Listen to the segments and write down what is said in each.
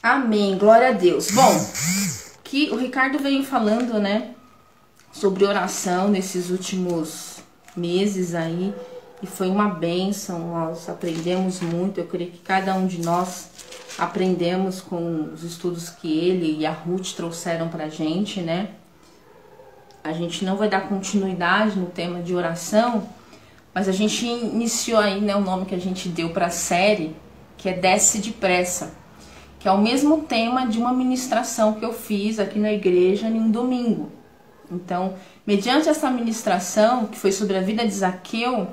Amém, glória a Deus. Bom, que o Ricardo veio falando, né, sobre oração nesses últimos meses aí, e foi uma bênção, nós aprendemos muito. Eu creio que cada um de nós aprendemos com os estudos que ele e a Ruth trouxeram pra gente, né. A gente não vai dar continuidade no tema de oração, mas a gente iniciou aí, né, o nome que a gente deu pra série, que é Desce Depressa, que é o mesmo tema de uma ministração que eu fiz aqui na igreja em um domingo. Então, mediante essa ministração, que foi sobre a vida de Zaqueu,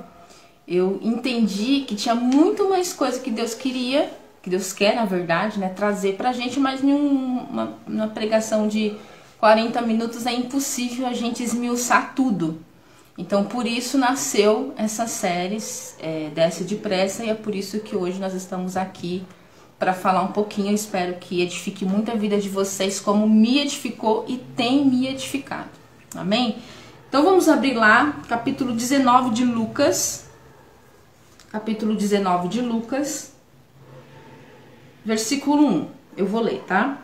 eu entendi que tinha muito mais coisa que Deus queria, que Deus quer, na verdade, né, trazer pra gente, mas em uma pregação de 40 minutos é impossível a gente esmiuçar tudo. Então, por isso nasceu essa série Desce Depressa, e é por isso que hoje nós estamos aqui para falar um pouquinho. Eu espero que edifique muito a vida de vocês, como me edificou e tem me edificado. Amém? Então vamos abrir lá, capítulo 19 de Lucas. Capítulo 19 de Lucas, versículo 1. Eu vou ler, tá?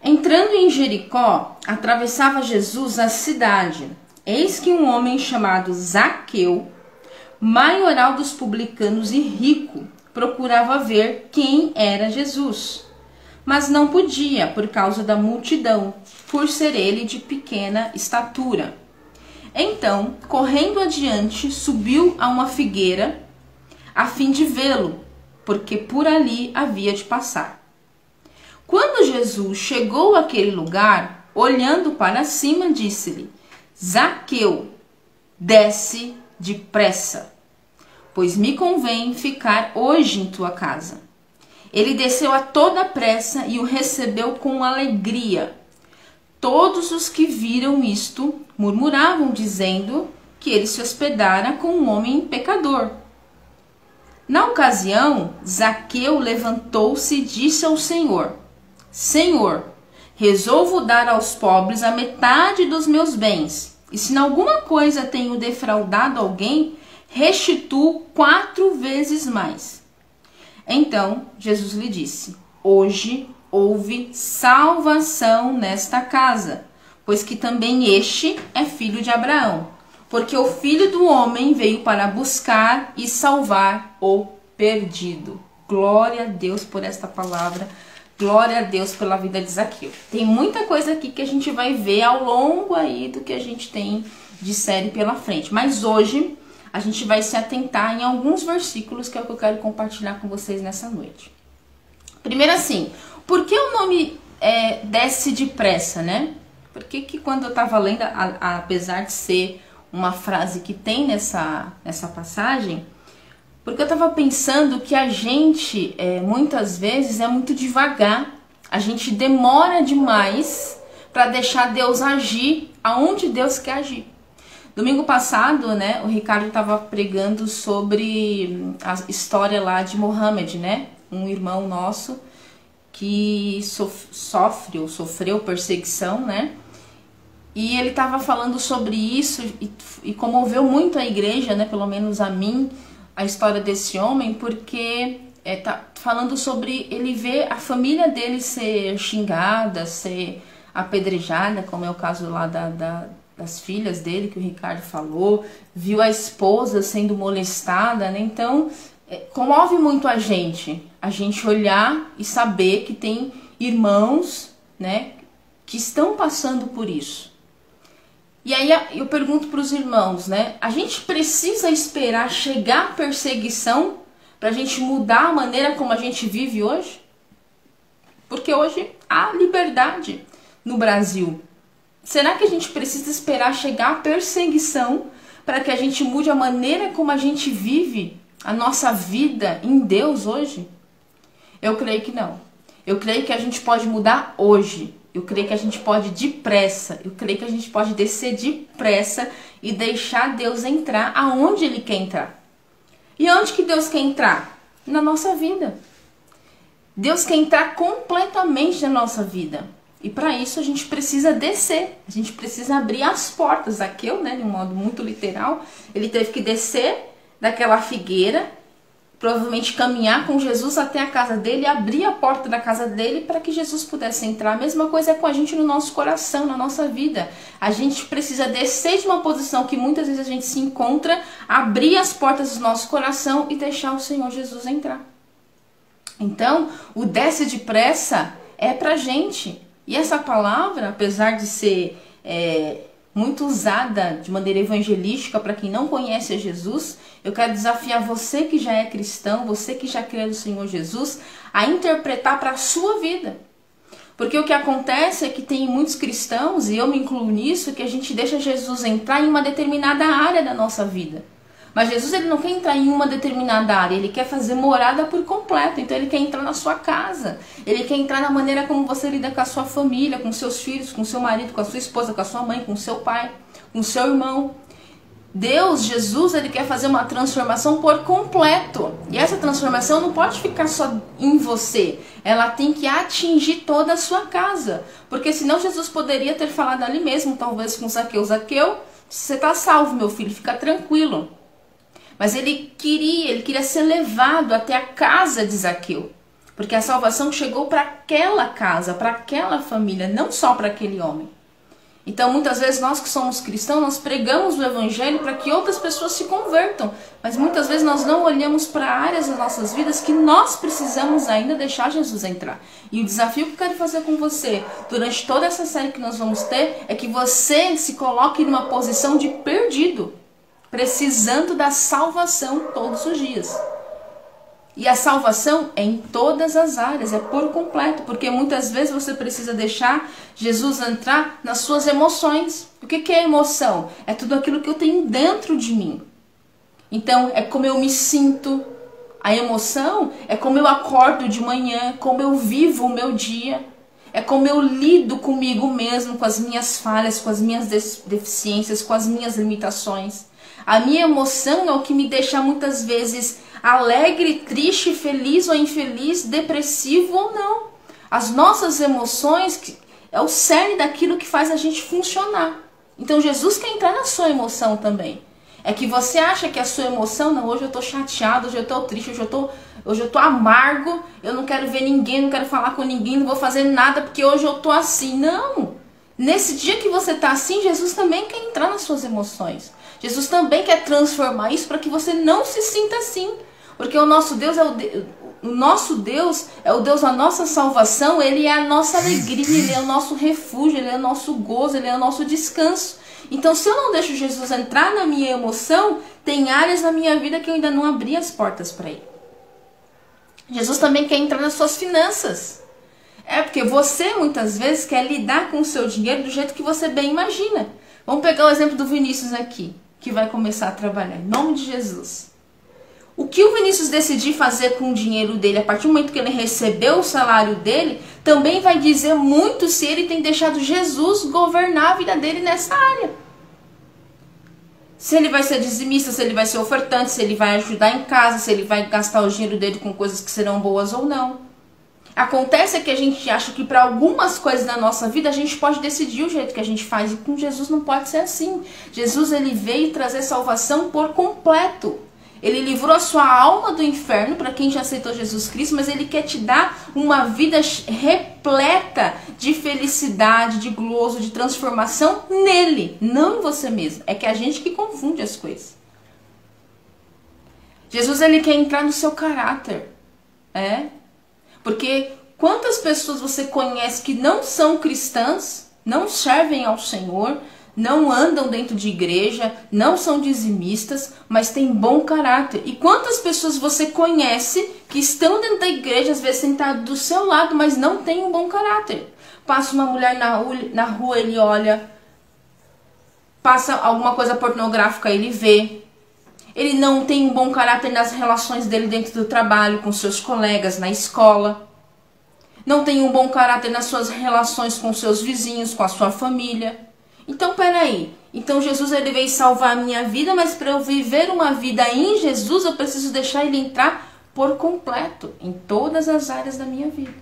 Entrando em Jericó, atravessava Jesus a cidade. Eis que um homem chamado Zaqueu, maioral dos publicanos e rico, procurava ver quem era Jesus, mas não podia por causa da multidão, por ser ele de pequena estatura. Então, correndo adiante, subiu a uma figueira, a fim de vê-lo, porque por ali havia de passar. Quando Jesus chegou àquele lugar, olhando para cima, disse-lhe: Zaqueu, desce depressa, pois me convém ficar hoje em tua casa. Ele desceu a toda pressa e o recebeu com alegria. Todos os que viram isto murmuravam, dizendo que ele se hospedara com um homem pecador. Na ocasião, Zaqueu levantou-se e disse ao Senhor: Senhor, resolvo dar aos pobres a metade dos meus bens, e se em alguma coisa tenho defraudado alguém, restituo 4 vezes mais. Então Jesus lhe disse: Hoje houve salvação nesta casa, pois que também este é filho de Abraão, porque o Filho do Homem veio para buscar e salvar o perdido. Glória a Deus por esta palavra. Glória a Deus pela vida de Zaqueu. Tem muita coisa aqui que a gente vai ver ao longo aí do que a gente tem de série pela frente. Mas hoje a gente vai se atentar em alguns versículos, que é o que eu quero compartilhar com vocês nessa noite. Primeiro assim, por que o nome Desce Depressa, né? Por que quando eu estava lendo, apesar de ser uma frase que tem nessa passagem, porque eu estava pensando que a gente, muitas vezes, é muito devagar. A gente demora demais para deixar Deus agir aonde Deus quer agir. Domingo passado, né, o Ricardo estava pregando sobre a história lá de Mohammed, né? Um irmão nosso que sofreu perseguição, né? E ele estava falando sobre isso e comoveu muito a igreja, né? Pelo menos a mim, a história desse homem, porque tá falando sobre ele ver a família dele ser xingada, ser apedrejada, como é o caso lá das filhas dele, que o Ricardo falou, viu a esposa sendo molestada, né? Então, comove muito a gente olhar e saber que tem irmãos, né, que estão passando por isso. E aí eu pergunto para os irmãos, né? A gente precisa esperar chegar a perseguição para a gente mudar a maneira como a gente vive hoje? Porque hoje há liberdade no Brasil. Será que a gente precisa esperar chegar a perseguição para que a gente mude a maneira como a gente vive a nossa vida em Deus hoje? Eu creio que não. Eu creio que a gente pode mudar hoje. Eu creio que a gente pode ir depressa. Eu creio que a gente pode descer depressa e deixar Deus entrar aonde Ele quer entrar. E onde que Deus quer entrar? Na nossa vida. Deus quer entrar completamente na nossa vida. E para isso a gente precisa descer. A gente precisa abrir as portas. Zaqueu, né, de um modo muito literal, ele teve que descer daquela figueira provavelmente caminhar com Jesus até a casa dele, abrir a porta da casa dele para que Jesus pudesse entrar. A mesma coisa é com a gente no nosso coração, na nossa vida. A gente precisa descer de uma posição que muitas vezes a gente se encontra, abrir as portas do nosso coração e deixar o Senhor Jesus entrar. Então, o desce depressa é pra gente. E essa palavra, apesar de ser muito usada de maneira evangelística para quem não conhece a Jesus, eu quero desafiar você que já é cristão, você que já crê no Senhor Jesus, a interpretar para a sua vida. Porque o que acontece é que tem muitos cristãos, e eu me incluo nisso, que a gente deixa Jesus entrar em uma determinada área da nossa vida. Mas Jesus, ele não quer entrar em uma determinada área, ele quer fazer morada por completo. Então ele quer entrar na sua casa, ele quer entrar na maneira como você lida com a sua família, com seus filhos, com seu marido, com a sua esposa, com a sua mãe, com seu pai, com seu irmão. Deus, Jesus, ele quer fazer uma transformação por completo. E essa transformação não pode ficar só em você. Ela tem que atingir toda a sua casa. Porque senão Jesus poderia ter falado ali mesmo, talvez com Zaqueu: Zaqueu, você está salvo, meu filho, fica tranquilo. Mas ele queria ser levado até a casa de Zaqueu. Porque a salvação chegou para aquela casa, para aquela família, não só para aquele homem. Então, muitas vezes, nós que somos cristãos, nós pregamos o evangelho para que outras pessoas se convertam. Mas muitas vezes nós não olhamos para áreas das nossas vidas que nós precisamos ainda deixar Jesus entrar. E o desafio que eu quero fazer com você, durante toda essa série que nós vamos ter, é que você se coloque numa posição de perdido, precisando da salvação todos os dias. E a salvação é em todas as áreas, é por completo, porque muitas vezes você precisa deixar Jesus entrar nas suas emoções. O que é emoção? É tudo aquilo que eu tenho dentro de mim. Então, é como eu me sinto. A emoção é como eu acordo de manhã, como eu vivo o meu dia. É como eu lido comigo mesmo, com as minhas falhas, com as minhas deficiências, com as minhas limitações. A minha emoção é o que me deixa muitas vezes alegre, triste, feliz ou infeliz, depressivo ou não. As nossas emoções é o cerne daquilo que faz a gente funcionar. Então Jesus quer entrar na sua emoção também. É que você acha que a sua emoção, não, hoje eu tô chateado, hoje eu tô triste, hoje eu tô amargo, eu não quero ver ninguém, não quero falar com ninguém, não vou fazer nada porque hoje eu tô assim. Não! Nesse dia que você tá assim, Jesus também quer entrar nas suas emoções. Jesus também quer transformar isso para que você não se sinta assim. Porque o nosso Deus é o Deus da nossa salvação, ele é a nossa alegria, ele é o nosso refúgio, ele é o nosso gozo, ele é o nosso descanso. Então, se eu não deixo Jesus entrar na minha emoção, tem áreas na minha vida que eu ainda não abri as portas para ele. Jesus também quer entrar nas suas finanças. É porque você muitas vezes quer lidar com o seu dinheiro do jeito que você bem imagina. Vamos pegar o exemplo do Vinícius aqui, que vai começar a trabalhar, em nome de Jesus. O que o Vinícius decidir fazer com o dinheiro dele, a partir do momento que ele recebeu o salário dele, também vai dizer muito se ele tem deixado Jesus governar a vida dele nessa área. Se ele vai ser dizimista, se ele vai ser ofertante, se ele vai ajudar em casa, se ele vai gastar o dinheiro dele com coisas que serão boas ou não. Acontece que a gente acha que para algumas coisas na nossa vida a gente pode decidir o jeito que a gente faz, e com Jesus não pode ser assim. Jesus, ele veio trazer salvação por completo. Ele livrou a sua alma do inferno para quem já aceitou Jesus Cristo, mas ele quer te dar uma vida repleta de felicidade, de gozo, de transformação nele, não em você mesmo. É que a gente que confunde as coisas. Jesus, ele quer entrar no seu caráter. Porque quantas pessoas você conhece que não são cristãs, não servem ao Senhor, não andam dentro de igreja, não são dizimistas, mas têm bom caráter. E quantas pessoas você conhece que estão dentro da igreja, às vezes sentado do seu lado, mas não têm um bom caráter? Passa uma mulher na rua, ele olha. Passa alguma coisa pornográfica, ele vê. Ele não tem um bom caráter nas relações dele dentro do trabalho, com seus colegas, na escola. Não tem um bom caráter nas suas relações com seus vizinhos, com a sua família. Então, peraí. Então, Jesus, ele veio salvar a minha vida, mas para eu viver uma vida em Jesus, eu preciso deixar ele entrar por completo, em todas as áreas da minha vida.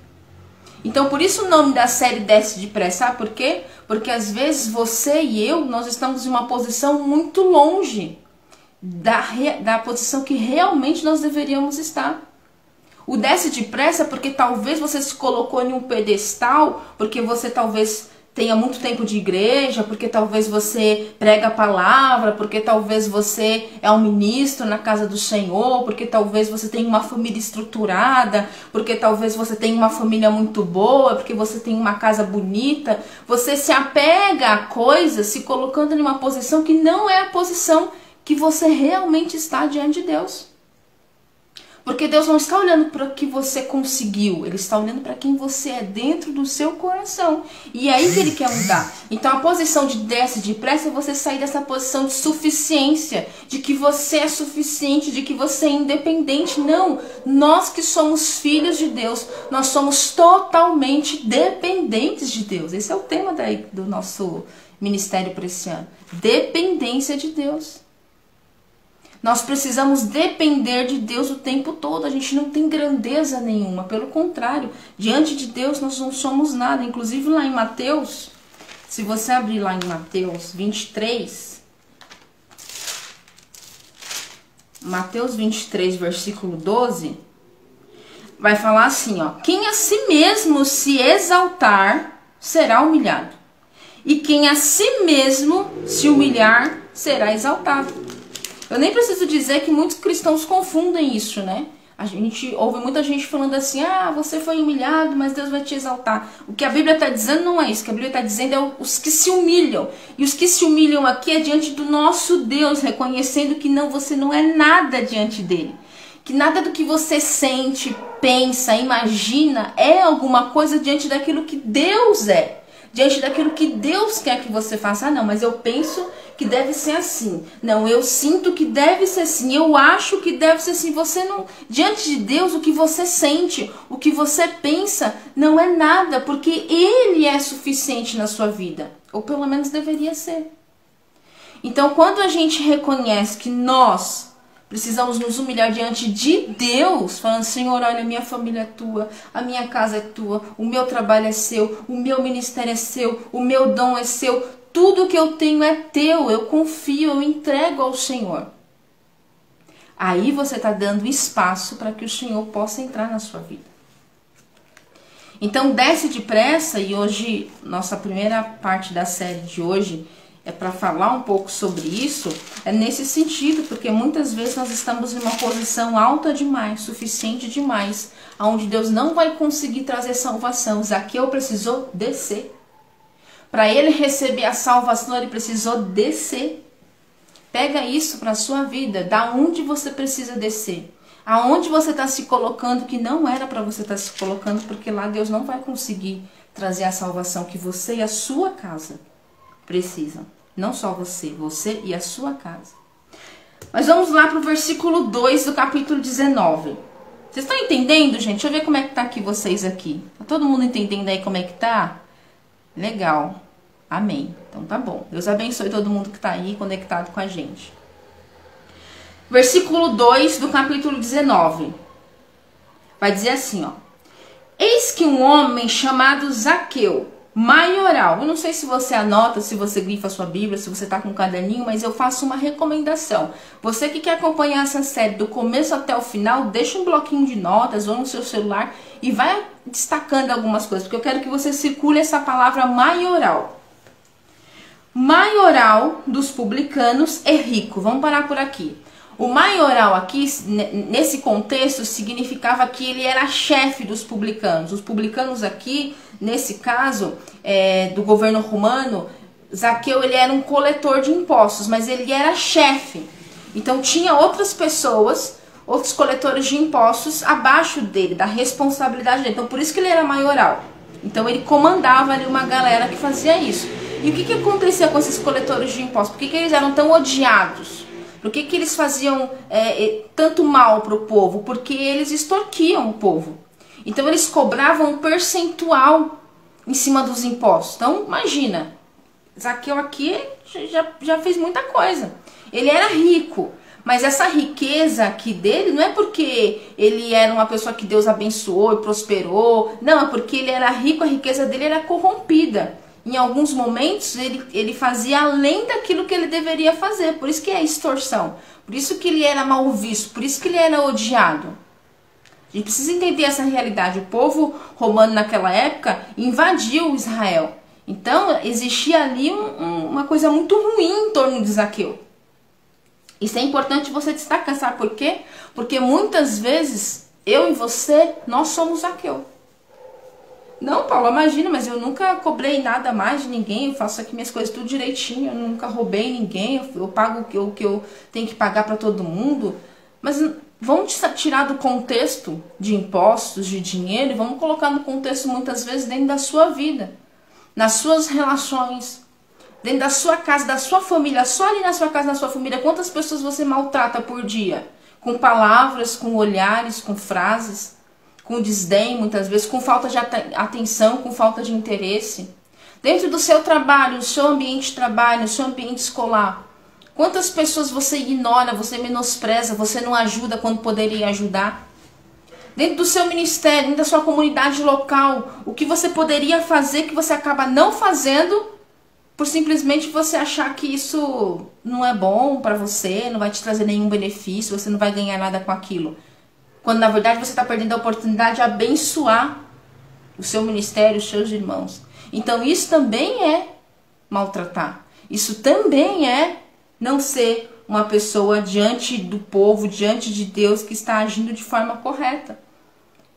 Então, por isso o nome da série Desce Depressa. Sabe por quê? Porque às vezes você e eu, nós estamos em uma posição muito longe da posição que realmente nós deveríamos estar. O desce depressa porque talvez você se colocou em um pedestal, porque você talvez tenha muito tempo de igreja, porque talvez você prega a palavra, porque talvez você é um ministro na casa do Senhor, porque talvez você tenha uma família estruturada, porque talvez você tenha uma família muito boa, porque você tem uma casa bonita. Você se apega a coisas se colocando em uma posição que não é a posição que você realmente está diante de Deus. Porque Deus não está olhando para o que você conseguiu, Ele está olhando para quem você é dentro do seu coração. E é aí que Ele quer mudar. Então a posição de desce depressa é você sair dessa posição de suficiência, de que você é suficiente, de que você é independente. Não, nós que somos filhos de Deus, nós somos totalmente dependentes de Deus. Esse é o tema do nosso ministério para esse ano. Dependência de Deus. Nós precisamos depender de Deus o tempo todo. A gente não tem grandeza nenhuma. Pelo contrário, diante de Deus nós não somos nada. Inclusive lá em Mateus, se você abrir lá em Mateus 23, Mateus 23, versículo 12, vai falar assim, ó: quem a si mesmo se exaltar, será humilhado. E quem a si mesmo se humilhar, será exaltado. Eu nem preciso dizer que muitos cristãos confundem isso, né? A gente ouve muita gente falando assim, ah, você foi humilhado, mas Deus vai te exaltar. O que a Bíblia está dizendo não é isso. O que a Bíblia está dizendo é os que se humilham. E os que se humilham aqui é diante do nosso Deus, reconhecendo que não, você não é nada diante dele. Que nada do que você sente, pensa, imagina é alguma coisa diante daquilo que Deus é. Diante daquilo que Deus quer que você faça. Ah, não, mas eu penso que deve ser assim. Não, eu sinto que deve ser assim. Eu acho que deve ser assim. Você não... Diante de Deus, o que você sente, o que você pensa, não é nada. Porque Ele é suficiente na sua vida. Ou pelo menos deveria ser. Então, quando a gente reconhece que nós precisamos nos humilhar diante de Deus, falando, Senhor, olha, minha família é tua, a minha casa é tua, o meu trabalho é seu, o meu ministério é seu, o meu dom é seu, tudo que eu tenho é teu, eu confio, eu entrego ao Senhor. Aí você está dando espaço para que o Senhor possa entrar na sua vida. Então desce depressa, e hoje, nossa primeira parte da série de hoje, é para falar um pouco sobre isso, é nesse sentido, porque muitas vezes nós estamos em uma posição alta demais, suficiente demais, onde Deus não vai conseguir trazer salvação. Zaqueu precisou descer. Para ele receber a salvação, ele precisou descer. Pega isso para a sua vida, da onde você precisa descer. Aonde você está se colocando que não era para você estar se colocando, porque lá Deus não vai conseguir trazer a salvação que você e a sua casa precisam. Não só você e a sua casa. Mas vamos lá para o versículo 2 do capítulo 19. Vocês estão entendendo, gente? Deixa eu ver como é que tá aqui vocês aqui. Tá todo mundo entendendo aí como é que tá? Legal. Amém. Então tá bom. Deus abençoe todo mundo que tá aí conectado com a gente. Versículo 2 do capítulo 19. Vai dizer assim, ó: eis que um homem chamado Zaqueu, maioral. Eu não sei se você anota, se você grifa a sua Bíblia, se você está com um caderninho, mas eu faço uma recomendação. Você que quer acompanhar essa série do começo até o final, deixa um bloquinho de notas ou no seu celular e vai destacando algumas coisas, porque eu quero que você circule essa palavra maioral. Maioral dos publicanos é rico. Vamos parar por aqui. O maioral aqui, nesse contexto, significava que ele era chefe dos publicanos. Os publicanos aqui, nesse caso, do governo romano, Zaqueu ele era um coletor de impostos, mas ele era chefe. Então tinha outras pessoas, outros coletores de impostos abaixo dele, da responsabilidade dele. Então por isso que ele era maioral. Então ele comandava ali uma galera que fazia isso. E o que acontecia com esses coletores de impostos? Por que eles eram tão odiados? Por que eles faziam tanto mal para o povo? Porque eles extorquiam o povo. Então eles cobravam um percentual em cima dos impostos. Então imagina, Zaqueu aqui já fez muita coisa. Ele era rico, mas essa riqueza aqui dele não é porque ele era uma pessoa que Deus abençoou e prosperou. Não, é porque ele era rico, a riqueza dele era corrompida. em alguns momentos, ele fazia além daquilo que ele deveria fazer. Por isso que é extorsão. Por isso que ele era mal visto. Por isso que ele era odiado. A gente precisa entender essa realidade. O povo romano naquela época invadiu Israel. Então, existia ali uma coisa muito ruim em torno de Zaqueu. Isso é importante você destacar, sabe por quê? Porque muitas vezes, eu e você, nós somos Zaqueu. Não, Paulo, imagina, mas eu nunca cobrei nada mais de ninguém, eu faço aqui minhas coisas tudo direitinho, eu nunca roubei ninguém, eu pago o que eu tenho que pagar para todo mundo. Mas vamos tirar do contexto de impostos, de dinheiro, e vamos colocar no contexto muitas vezes dentro da sua vida, nas suas relações, dentro da sua casa, da sua família, só ali na sua casa, na sua família, quantas pessoas você maltrata por dia? Com palavras, com olhares, com frases, com desdém, muitas vezes, com falta de atenção, com falta de interesse. Dentro do seu trabalho, no seu ambiente de trabalho, no seu ambiente escolar, quantas pessoas você ignora, você menospreza, você não ajuda quando poderia ajudar? Dentro do seu ministério, dentro da sua comunidade local, o que você poderia fazer que você acaba não fazendo por simplesmente você achar que isso não é bom para você, não vai te trazer nenhum benefício, você não vai ganhar nada com aquilo. Quando na verdade você está perdendo a oportunidade de abençoar o seu ministério, os seus irmãos. Então isso também é maltratar. Isso também é não ser uma pessoa diante do povo, diante de Deus, que está agindo de forma correta.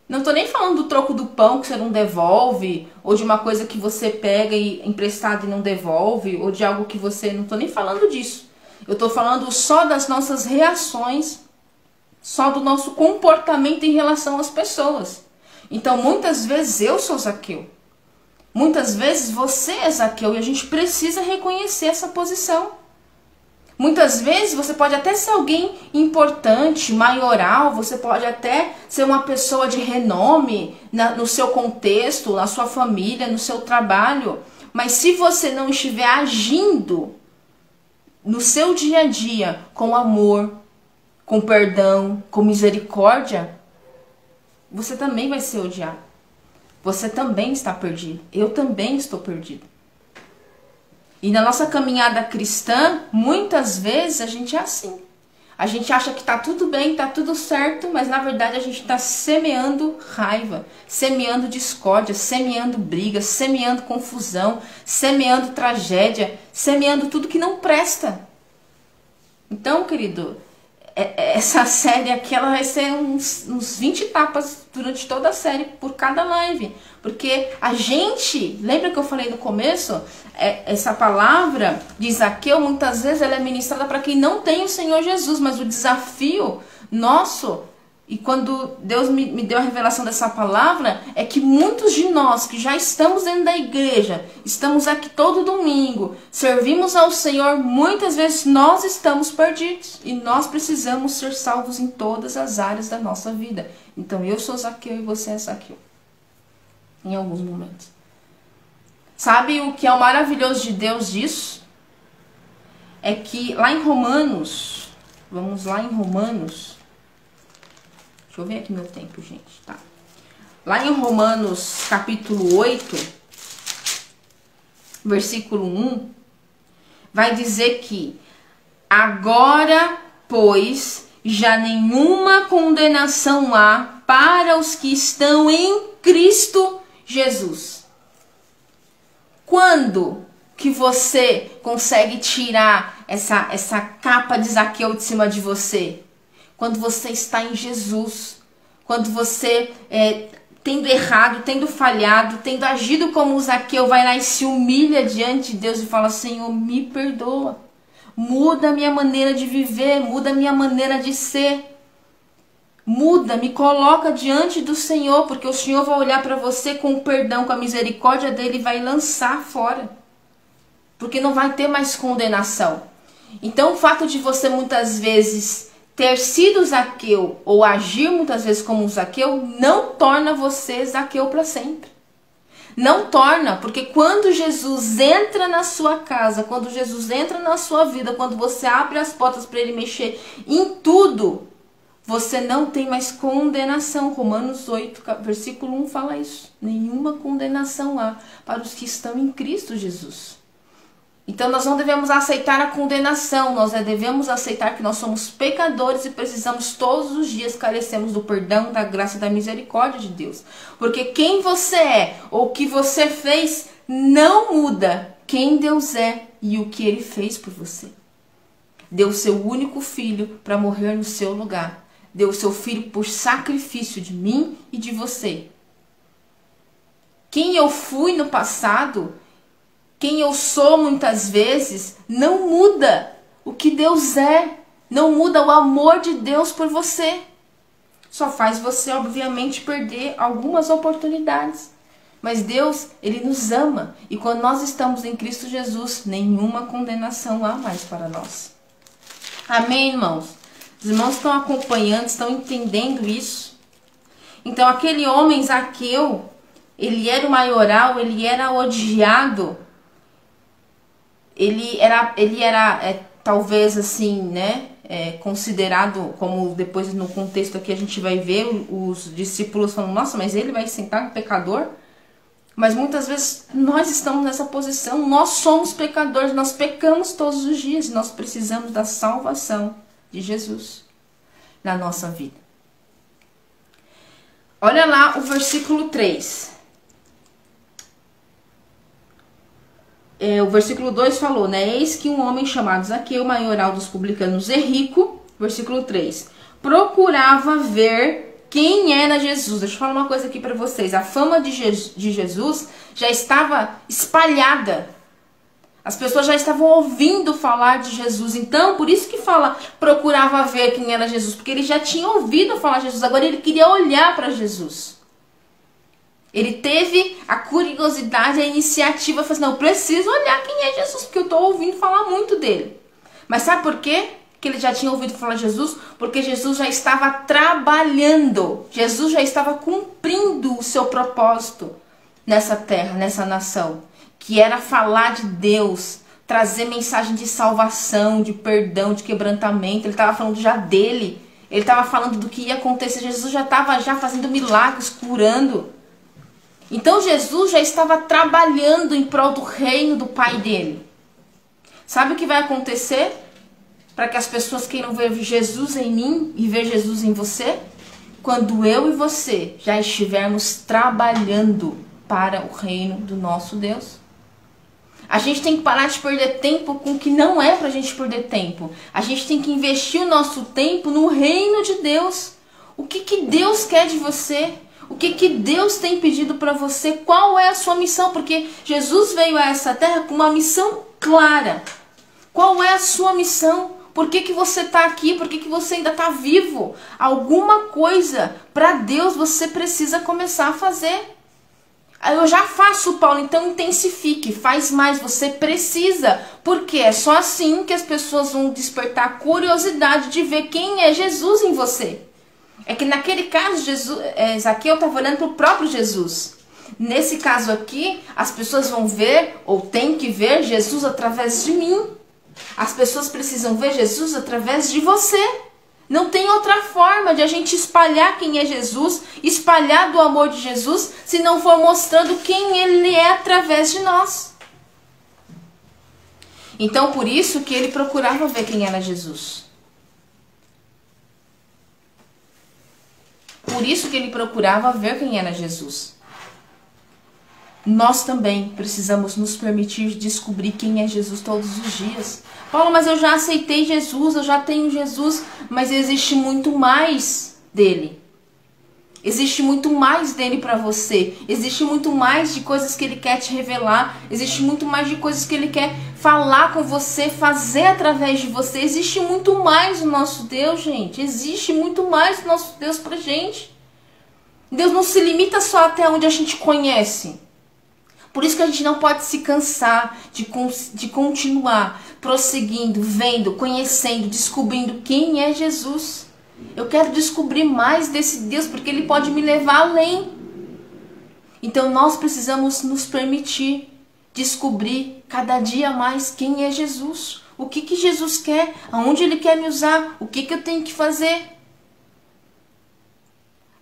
Não estou nem falando do troco do pão que você não devolve, ou de uma coisa que você pega emprestado e não devolve, ou de algo que você... Não estou nem falando disso. Eu estou falando só das nossas reações, só do nosso comportamento em relação às pessoas. Então, muitas vezes eu sou Zaqueu. Muitas vezes você é Zaqueu e a gente precisa reconhecer essa posição. Muitas vezes você pode até ser alguém importante, maioral, você pode até ser uma pessoa de renome no seu contexto, na sua família, no seu trabalho. Mas se você não estiver agindo no seu dia a dia com amor, com perdão, com misericórdia, você também vai ser odiado. Você também está perdido. Eu também estou perdido. E na nossa caminhada cristã, muitas vezes a gente é assim. A gente acha que está tudo bem, está tudo certo, mas na verdade a gente está semeando raiva, semeando discórdia, semeando briga, semeando confusão, semeando tragédia, semeando tudo que não presta. Então, querido, essa série aqui ela vai ser uns 20 etapas durante toda a série, por cada live. Porque a gente, lembra que eu falei no começo? Essa palavra de Zaqueu, muitas vezes ela é ministrada para quem não tem o Senhor Jesus. Mas o desafio nosso, e quando Deus me deu a revelação dessa palavra, é que muitos de nós que já estamos dentro da igreja, estamos aqui todo domingo, servimos ao Senhor, muitas vezes nós estamos perdidos. E nós precisamos ser salvos em todas as áreas da nossa vida. Então eu sou Zaqueu e você é Zaqueu. Em alguns momentos. Sabe o que é o maravilhoso de Deus disso? É que lá em Romanos, vamos lá em Romanos, deixa eu ver aqui meu tempo, gente, tá? Lá em Romanos capítulo 8, versículo 1, vai dizer que agora, pois, já nenhuma condenação há para os que estão em Cristo Jesus. Quando que você consegue tirar essa capa de Zaqueu de cima de você? Quando você está em Jesus. Quando você, tendo errado, tendo falhado, tendo agido como o Zaqueu, vai lá e se humilha diante de Deus e fala: Senhor, me perdoa. Muda a minha maneira de viver, muda a minha maneira de ser. Muda, me coloca diante do Senhor, porque o Senhor vai olhar para você com o perdão, com a misericórdia dele e vai lançar fora. Porque não vai ter mais condenação. Então o fato de você muitas vezes ter sido Zaqueu ou agir muitas vezes como Zaqueu não torna você Zaqueu para sempre. Não torna, porque quando Jesus entra na sua casa, quando Jesus entra na sua vida, quando você abre as portas para ele mexer em tudo, você não tem mais condenação. Romanos 8, versículo 1 fala isso. Nenhuma condenação há para os que estão em Cristo Jesus. Então nós não devemos aceitar a condenação, nós devemos aceitar que nós somos pecadores e precisamos todos os dias carecemos do perdão, da graça e da misericórdia de Deus. Porque quem você é ou o que você fez não muda quem Deus é e o que Ele fez por você. Deu seu único filho para morrer no seu lugar. Deu seu filho por sacrifício de mim e de você. Quem eu fui no passado, quem eu sou muitas vezes, não muda o que Deus é. Não muda o amor de Deus por você. Só faz você, obviamente, perder algumas oportunidades. Mas Deus, Ele nos ama. E quando nós estamos em Cristo Jesus, nenhuma condenação há mais para nós. Amém, irmãos? Os irmãos estão acompanhando, estão entendendo isso? Então, aquele homem Zaqueu, ele era o maioral, ele era odiado. Ele era talvez assim, né, considerado, como depois no contexto aqui a gente vai ver, os discípulos falando, nossa, mas ele vai sentar com pecador? Mas muitas vezes nós estamos nessa posição, nós somos pecadores, nós pecamos todos os dias e nós precisamos da salvação de Jesus na nossa vida. Olha lá o versículo 3. O versículo 2 falou, né? Eis que um homem chamado Zaqueu, maioral dos publicanos e rico, versículo 3, procurava ver quem era Jesus. Deixa eu falar uma coisa aqui para vocês. A fama de Jesus já estava espalhada. As pessoas já estavam ouvindo falar de Jesus. Então, por isso que fala, procurava ver quem era Jesus. Porque ele já tinha ouvido falar de Jesus. Agora ele queria olhar para Jesus. Ele teve a curiosidade, a iniciativa, falou assim, não, eu preciso olhar quem é Jesus, porque eu estou ouvindo falar muito dele. Mas sabe por quê que ele já tinha ouvido falar de Jesus? Porque Jesus já estava trabalhando, Jesus já estava cumprindo o seu propósito nessa terra, nessa nação, que era falar de Deus, trazer mensagem de salvação, de perdão, de quebrantamento. Ele estava falando já dele, ele estava falando do que ia acontecer, Jesus já estava fazendo milagres, curando. Então Jesus já estava trabalhando em prol do reino do Pai dele. Sabe o que vai acontecer para que as pessoas queiram ver Jesus em mim e ver Jesus em você? Quando eu e você já estivermos trabalhando para o reino do nosso Deus. A gente tem que parar de perder tempo com o que não é para a gente perder tempo. A gente tem que investir o nosso tempo no reino de Deus. O que Deus quer de você? O que Deus tem pedido para você? Qual é a sua missão? Porque Jesus veio a essa terra com uma missão clara. Qual é a sua missão? Por que você está aqui? Por que você ainda está vivo? Alguma coisa para Deus você precisa começar a fazer. Eu já faço, Paulo, então intensifique, faz mais, você precisa. Porque é só assim que as pessoas vão despertar a curiosidade de ver quem é Jesus em você. É que naquele caso, Zaqueu estava olhando para o próprio Jesus. Nesse caso aqui, as pessoas vão ver, ou têm que ver, Jesus através de mim. As pessoas precisam ver Jesus através de você. Não tem outra forma de a gente espalhar quem é Jesus, espalhar do amor de Jesus, se não for mostrando quem Ele é através de nós. Então, por isso que ele procurava ver quem era Jesus. Por isso que ele procurava ver quem era Jesus. Nós também precisamos nos permitir descobrir quem é Jesus todos os dias. Paulo, mas eu já aceitei Jesus, eu já tenho Jesus, mas existe muito mais dele. Existe muito mais dele para você. Existe muito mais de coisas que ele quer te revelar. Existe muito mais de coisas que ele quer falar com você, fazer através de você. Existe muito mais no nosso Deus, gente. Existe muito mais no nosso Deus pra gente. Deus não se limita só até onde a gente conhece. Por isso que a gente não pode se cansar de continuar prosseguindo, vendo, conhecendo, descobrindo quem é Jesus. Eu quero descobrir mais desse Deus, porque Ele pode me levar além. Então nós precisamos nos permitir descobrir cada dia mais quem é Jesus. O que Jesus quer, aonde Ele quer me usar, o que eu tenho que fazer.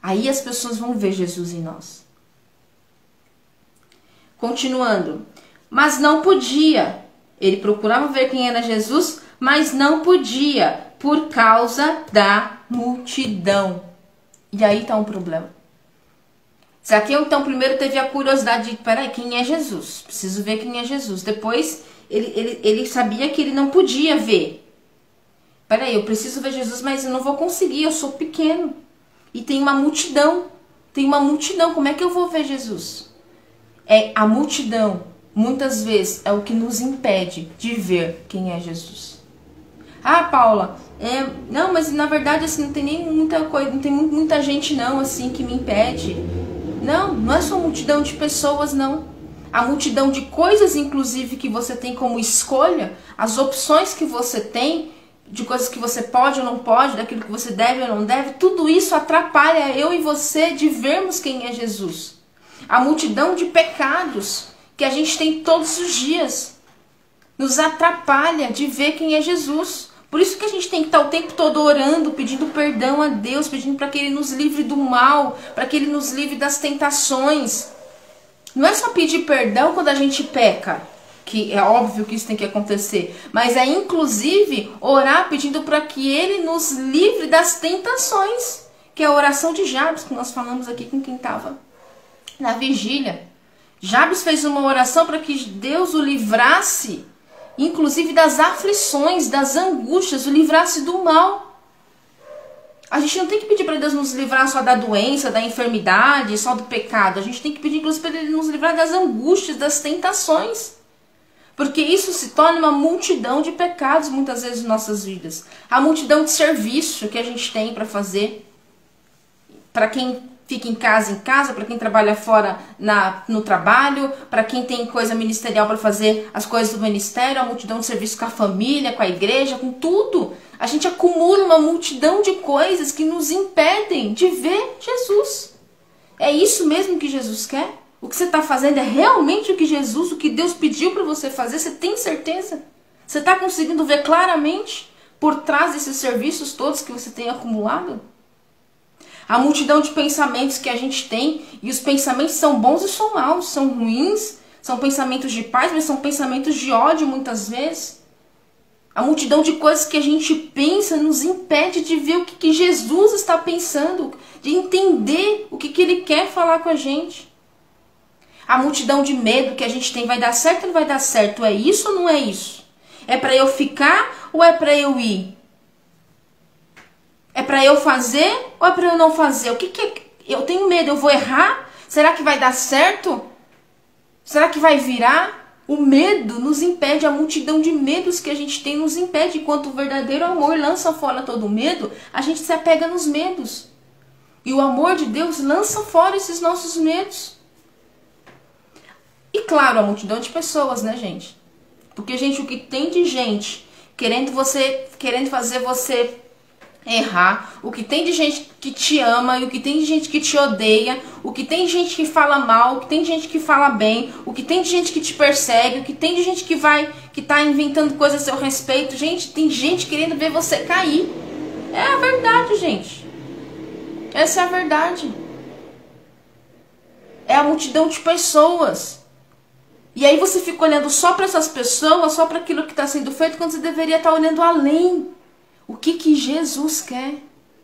Aí as pessoas vão ver Jesus em nós. Continuando. Mas não podia. Ele procurava ver quem era Jesus, mas não podia, por causa da multidão. E aí está um problema. Zaqueu, então, primeiro teve a curiosidade de, peraí, quem é Jesus? Preciso ver quem é Jesus. Depois, ele sabia que ele não podia ver. Peraí, eu preciso ver Jesus, mas eu não vou conseguir, eu sou pequeno. E tem uma multidão. Tem uma multidão, como é que eu vou ver Jesus? É a multidão, muitas vezes, é o que nos impede de ver quem é Jesus. Ah, Paula, não, mas na verdade assim, não tem nem muita coisa, não tem muita gente não, assim, que me impede. Não, não é só multidão de pessoas, não. A multidão de coisas, inclusive, que você tem como escolha, as opções que você tem, de coisas que você pode ou não pode, daquilo que você deve ou não deve, tudo isso atrapalha eu e você de vermos quem é Jesus. A multidão de pecados que a gente tem todos os dias nos atrapalha de ver quem é Jesus. Por isso que a gente tem que estar o tempo todo orando, pedindo perdão a Deus, pedindo para que Ele nos livre do mal, para que Ele nos livre das tentações. Não é só pedir perdão quando a gente peca, que é óbvio que isso tem que acontecer, mas é inclusive orar pedindo para que Ele nos livre das tentações, que é a oração de Jabes, que nós falamos aqui com quem estava na vigília. Jabes fez uma oração para que Deus o livrasse, inclusive das aflições, das angústias, o livrasse do mal. A gente não tem que pedir para Deus nos livrar só da doença, da enfermidade, só do pecado. A gente tem que pedir, inclusive, para Ele nos livrar das angústias, das tentações. Porque isso se torna uma multidão de pecados, muitas vezes, em nossas vidas. A multidão de serviço que a gente tem para fazer. Para quem fica em casa, para quem trabalha fora no trabalho, para quem tem coisa ministerial para fazer as coisas do ministério, a multidão de serviço com a família, com a igreja, com tudo. A gente acumula uma multidão de coisas que nos impedem de ver Jesus. É isso mesmo que Jesus quer? O que você está fazendo é realmente o que Jesus, o que Deus pediu para você fazer? Você tem certeza? Você está conseguindo ver claramente por trás desses serviços todos que você tem acumulado? A multidão de pensamentos que a gente tem, e os pensamentos são bons e são maus, são ruins, são pensamentos de paz, mas são pensamentos de ódio muitas vezes. A multidão de coisas que a gente pensa nos impede de ver o que Jesus está pensando, de entender o que Ele quer falar com a gente. A multidão de medo que a gente tem, vai dar certo ou não vai dar certo? É isso ou não é isso? É para eu ficar ou é para eu ir? É para eu fazer ou é para eu não fazer? O que é? Eu tenho medo, eu vou errar? Será que vai dar certo? Será que vai virar? O medo nos impede, a multidão de medos que a gente tem nos impede. Enquanto o verdadeiro amor lança fora todo o medo, a gente se apega nos medos. E o amor de Deus lança fora esses nossos medos. E claro, a multidão de pessoas, né, gente? Porque, gente, o que tem de gente querendo fazer você errar, o que tem de gente que te ama e o que tem de gente que te odeia, o que tem de gente que fala mal, o que tem de gente que fala bem, o que tem de gente que te persegue, o que tem de gente que tá inventando coisas a seu respeito. Gente, tem gente querendo ver você cair. É a verdade, gente. Essa é a verdade. É a multidão de pessoas. E aí você fica olhando só para essas pessoas, só para aquilo que está sendo feito, quando você deveria estar olhando além. O que Jesus quer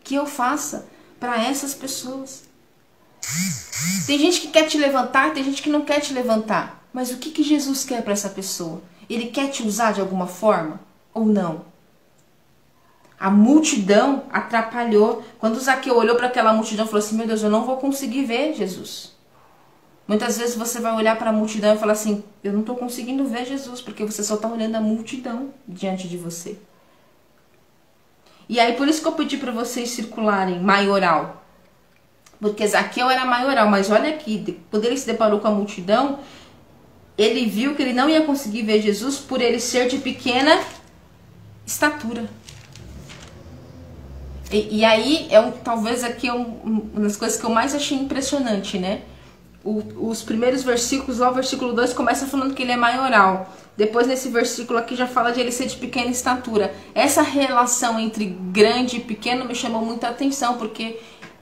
que eu faça para essas pessoas? Tem gente que quer te levantar, tem gente que não quer te levantar. Mas o que Jesus quer para essa pessoa? Ele quer te usar de alguma forma ou não? A multidão atrapalhou. Quando Zaqueu olhou para aquela multidão e falou assim, meu Deus, eu não vou conseguir ver Jesus. Muitas vezes você vai olhar para a multidão e falar assim, eu não estou conseguindo ver Jesus, porque você só está olhando a multidão diante de você. E aí por isso que eu pedi para vocês circularem maioral. Porque Zaqueu era maioral, mas olha aqui, quando ele se deparou com a multidão, ele viu que ele não ia conseguir ver Jesus por ele ser de pequena estatura. E aí, talvez aqui uma das coisas que eu mais achei impressionante, né? Os primeiros versículos, lá o versículo 2 começa falando que ele é maioral. Depois nesse versículo aqui já fala de ele ser de pequena estatura. Essa relação entre grande e pequeno me chamou muita atenção, porque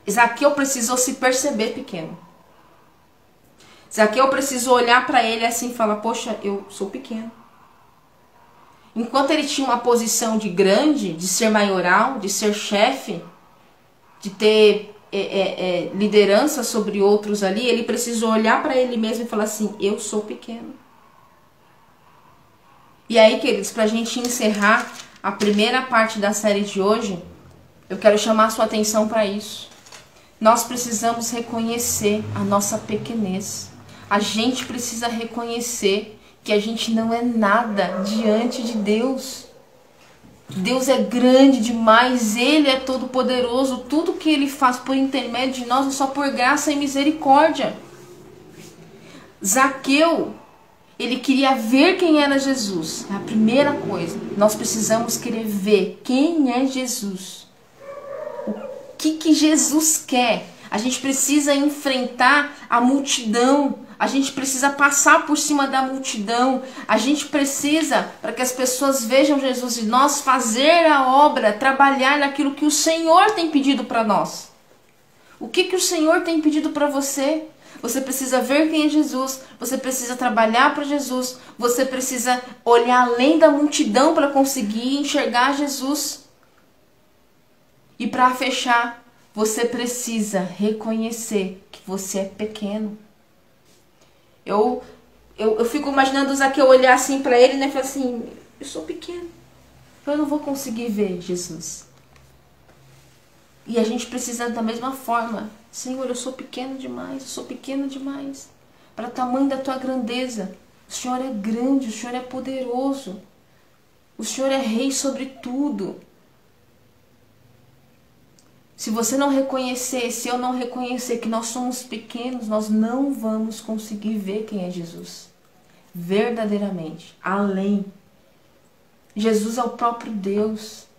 Zaqueu precisou se perceber pequeno. Zaqueu precisou olhar para ele assim e falar, poxa, eu sou pequeno. Enquanto ele tinha uma posição de grande, de ser maioral, de ser chefe, de ter liderança sobre outros ali, ele precisou olhar para ele mesmo e falar assim, eu sou pequeno. E aí, queridos, para a gente encerrar a primeira parte da série de hoje, eu quero chamar a sua atenção para isso. Nós precisamos reconhecer a nossa pequenez. A gente precisa reconhecer que a gente não é nada diante de Deus. Deus é grande demais, Ele é todo poderoso, tudo que Ele faz por intermédio de nós é só por graça e misericórdia. Zaqueu, ele queria ver quem era Jesus, é a primeira coisa. Nós precisamos querer ver quem é Jesus. O que Jesus quer? A gente precisa enfrentar a multidão. A gente precisa passar por cima da multidão. A gente precisa, para que as pessoas vejam Jesus em nós, fazer a obra, trabalhar naquilo que o Senhor tem pedido para nós. O que o Senhor tem pedido para você? Você precisa ver quem é Jesus. Você precisa trabalhar para Jesus. Você precisa olhar além da multidão para conseguir enxergar Jesus. E para fechar, você precisa reconhecer que você é pequeno. Eu fico imaginando o Zaqueu olhar assim para ele, né? E falar assim, eu sou pequeno. Eu não vou conseguir ver Jesus. E a gente precisa da mesma forma. Senhor, eu sou pequeno demais. Eu sou pequeno demais. Para o tamanho da tua grandeza. O Senhor é grande, o Senhor é poderoso. O Senhor é rei sobre tudo. Se você não reconhecer, se eu não reconhecer que nós somos pequenos, nós não vamos conseguir ver quem é Jesus. Verdadeiramente. Além. Jesus é o próprio Deus.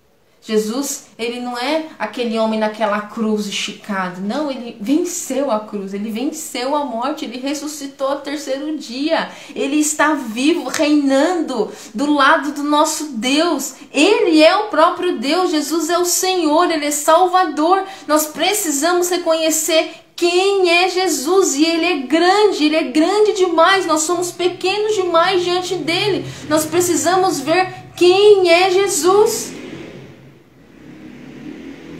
Jesus, ele não é aquele homem naquela cruz esticado. Não, ele venceu a cruz, ele venceu a morte, ele ressuscitou ao terceiro dia. Ele está vivo, reinando do lado do nosso Deus. Ele é o próprio Deus, Jesus é o Senhor, ele é Salvador. Nós precisamos reconhecer quem é Jesus, e ele é grande demais. Nós somos pequenos demais diante dele. Nós precisamos ver quem é Jesus.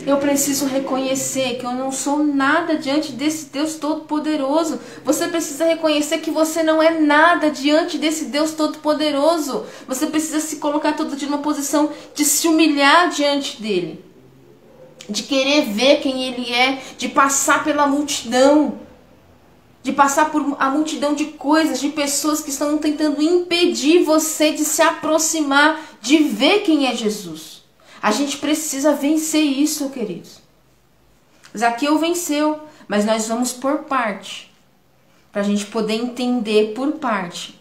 Eu preciso reconhecer que eu não sou nada diante desse Deus Todo-Poderoso. Você precisa reconhecer que você não é nada diante desse Deus Todo-Poderoso. Você precisa se colocar todo dia numa posição de se humilhar diante dele. De querer ver quem ele é, de passar pela multidão. De passar por a multidão de coisas, de pessoas que estão tentando impedir você de se aproximar, de ver quem é Jesus. A gente precisa vencer isso, queridos. Zaqueu venceu, mas nós vamos por parte. Para a gente poder entender por parte.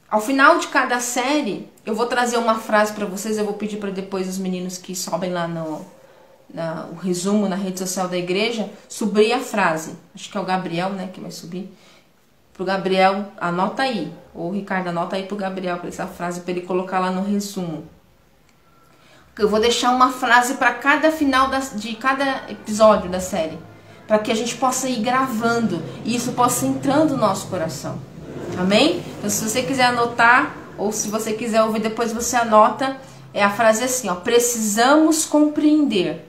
Ao final de cada série, eu vou trazer uma frase para vocês. Eu vou pedir para depois os meninos que sobem lá o resumo na rede social da igreja, subir a frase. Acho que é o Gabriel, né, que vai subir. Pro Gabriel, anota aí. Ou o Ricardo, anota aí pro Gabriel para essa frase, para ele colocar lá no resumo. Eu vou deixar uma frase para cada final de cada episódio da série, para que a gente possa ir gravando e isso possa entrando no nosso coração. Amém? Então, se você quiser anotar, ou se você quiser ouvir depois, você anota. A frase assim, ó: precisamos compreender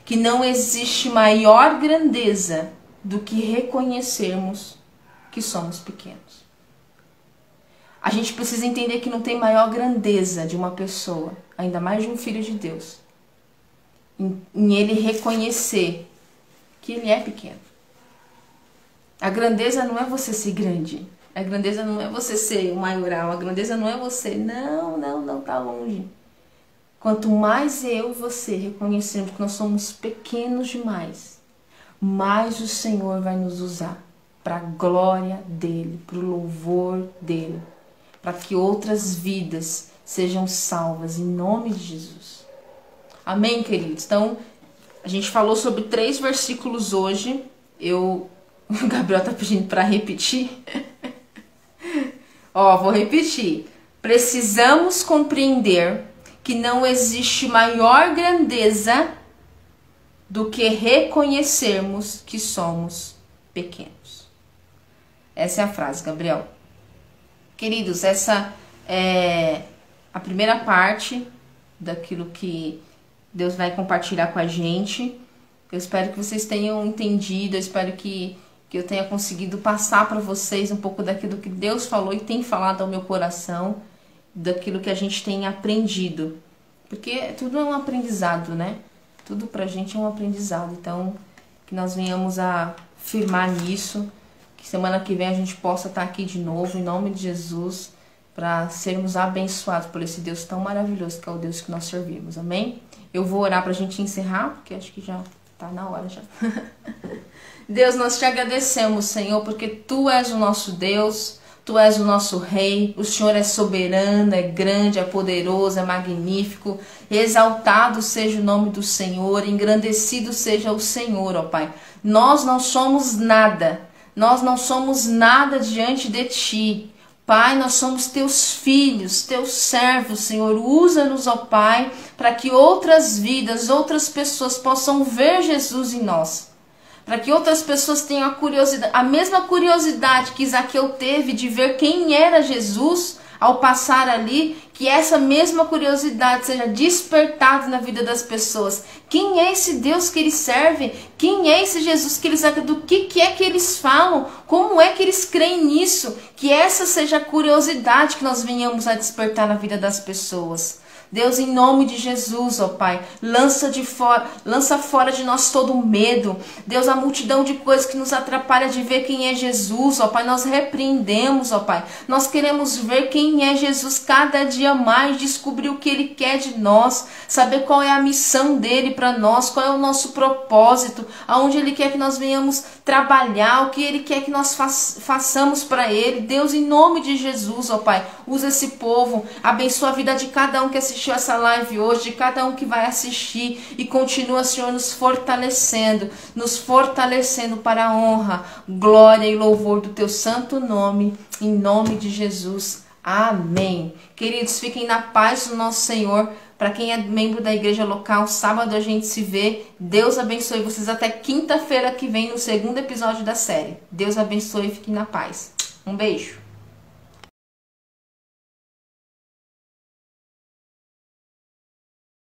que não existe maior grandeza do que reconhecermos que somos pequenos. A gente precisa entender que não tem maior grandeza de uma pessoa, ainda mais de um filho de Deus, em ele reconhecer que ele é pequeno. A grandeza não é você ser grande. A grandeza não é você ser o maioral. A grandeza não é você. Não, tá longe. Quanto mais eu e você reconhecermos que nós somos pequenos demais, mais o Senhor vai nos usar para a glória dele, para o louvor dele, para que outras vidas sejam salvas em nome de Jesus. Amém, queridos? Então, a gente falou sobre 3 versículos hoje. O Gabriel tá pedindo para repetir. Vou repetir. Precisamos compreender que não existe maior grandeza do que reconhecermos que somos pequenos. Essa é a frase, Gabriel. Queridos, essa é a primeira parte daquilo que Deus vai compartilhar com a gente. Eu espero que vocês tenham entendido, eu espero que eu tenha conseguido passar para vocês um pouco daquilo que Deus falou e tem falado ao meu coração, daquilo que a gente tem aprendido. Porque tudo é um aprendizado, né? Tudo pra gente é um aprendizado. Então, que nós venhamos a firmar nisso, que semana que vem a gente possa estar aqui de novo, em nome de Jesus, para sermos abençoados por esse Deus tão maravilhoso que é o Deus que nós servimos. Amém? Eu vou orar pra gente encerrar, porque acho que já tá na hora já. Deus, nós te agradecemos, Senhor, porque Tu és o nosso Deus, Tu és o nosso Rei, o Senhor é soberano, é grande, é poderoso, é magnífico. Exaltado seja o nome do Senhor, engrandecido seja o Senhor, ó Pai. Nós não somos nada, nós não somos nada diante de Ti. Pai, nós somos Teus filhos, Teus servos, Senhor. Usa-nos, ó Pai, para que outras vidas, outras pessoas possam ver Jesus em nós. Para que outras pessoas tenham a mesma curiosidade que Zaqueu teve de ver quem era Jesus ao passar ali, que essa mesma curiosidade seja despertada na vida das pessoas. Quem é esse Deus que eles servem? Quem é esse Jesus que eles acreditam? Do que é que eles falam? Como é que eles creem nisso? Que essa seja a curiosidade que nós venhamos a despertar na vida das pessoas. Deus, em nome de Jesus, ó Pai, lança fora de nós todo o medo. Deus, a multidão de coisas que nos atrapalha de ver quem é Jesus, ó Pai, nós repreendemos, ó Pai. Nós queremos ver quem é Jesus cada dia mais, descobrir o que Ele quer de nós, saber qual é a missão dEle para nós, qual é o nosso propósito, aonde Ele quer que nós venhamos trabalhar, o que Ele quer que nós façamos para Ele. Deus, em nome de Jesus, ó Pai, usa esse povo, abençoa a vida de cada um que assistiu essa live hoje, de cada um que vai assistir, e continua, Senhor, nos fortalecendo para a honra, glória e louvor do Teu santo nome, em nome de Jesus. Amém. Queridos, fiquem na paz do nosso Senhor. Para quem é membro da igreja local, sábado a gente se vê. Deus abençoe vocês até quinta-feira que vem no segundo episódio da série. Deus abençoe e fiquem na paz. Um beijo.